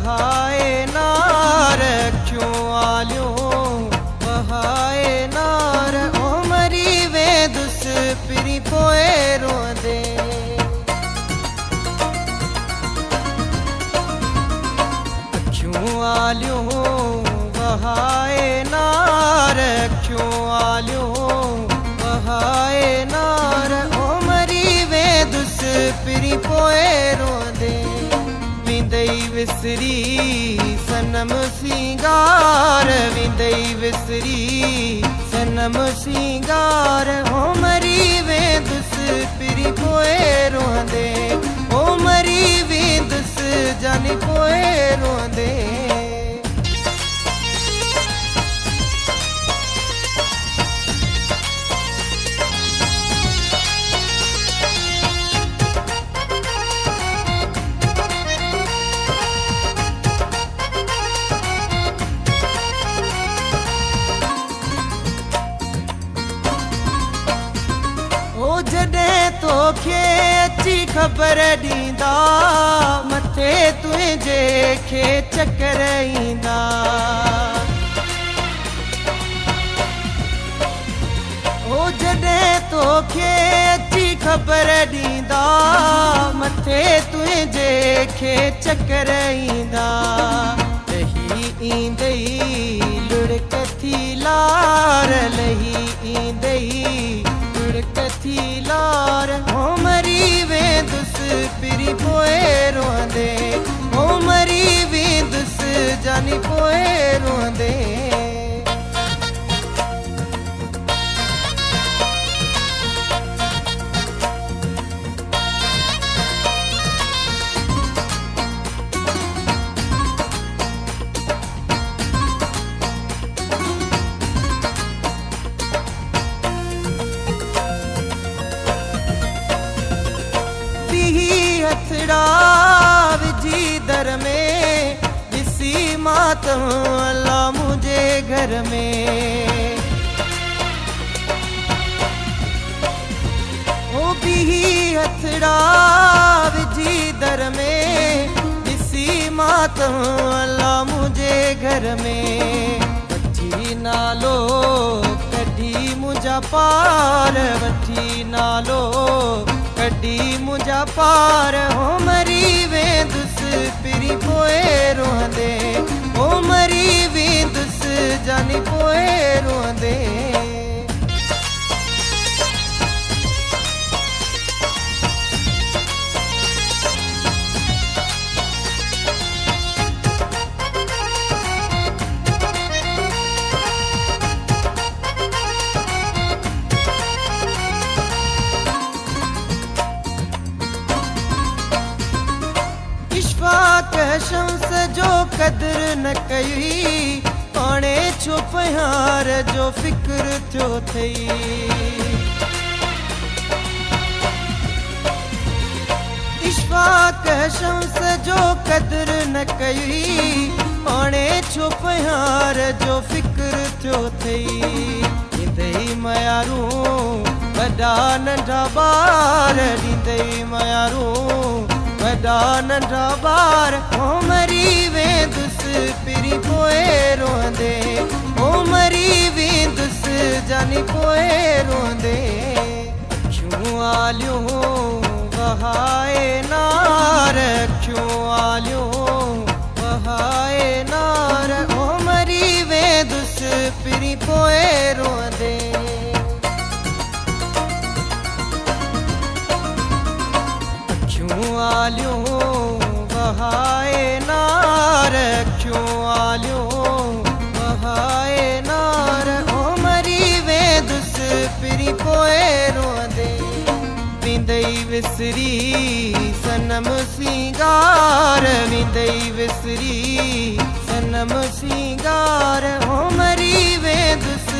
वहाए नार अखियों आलियो वहाए नार ओ मरी वे दुस पिरी पोए रोंदे अखियों आलियो वहाए नार अखियों आलियो वहाए नार ओ मरी वे दुस पिरी पोए रोंदे विंदई विसरी सनम सिंगार विंदई विसरी सनम सिंगार ओ मरी वे दुस पिरी पोए रोंदे ओ मरी वे दुस जानी पोए रोंदे जॾहिं तोखे अची ख़बर ॾींदा मथे तुंहिंजे खे चकर ईंदा ओ जॾहिं तोखे अची ख़बर ॾींदा मथे तुंहिंजे खे चकर ईंदा लही ईंदई लुड़क थी लार लही ईंदई कथी लार ओ मरी वे दुस पिरी पोए रोंदे ओ मरी वे दुस जानी पोए रोंदे हथड़ा विझी दर में ॾिसी मातम अल्लाह मुझे घर में ओ भी हथड़ा विझी दर में ॾिसी मातम अल्लाह मुझे घर में वठी नालो कढी मुंहिंजा पार वठी नालो कढी मुंहिंजा पार हो मरी वे दुस पिरी पोए रोंदे हो मरी वे दुस जानी पोए रोंदे शम्स जो कदर न कई पाणे छो प्यार जो फिक्र थियो थई इश्फाक शम्स जो कदर न कई पाणे छो प्यार जो फिक्र थियो थई ॾींदई मयारू वॾा नंढा ॿार ॾींदई मयारू वॾा नंढा ॿार ओ मरी वे दुस पिरी पोए रोंदे ओ मरी वे दुस जानी पोए रोंदे अखियों आलियो वहाए नार अखियों आलियो वहाए नार ओ मरी वे दुस पिरी पोए रोंदे आलियो वहाए नार अखियों आलियो वहाए नार ओ मरी वे दुस पिरी पोए रोंदे विंदई विसरी सनम सिंगार विंदई विसरी सनम सिंगार ओ मरी वे दुस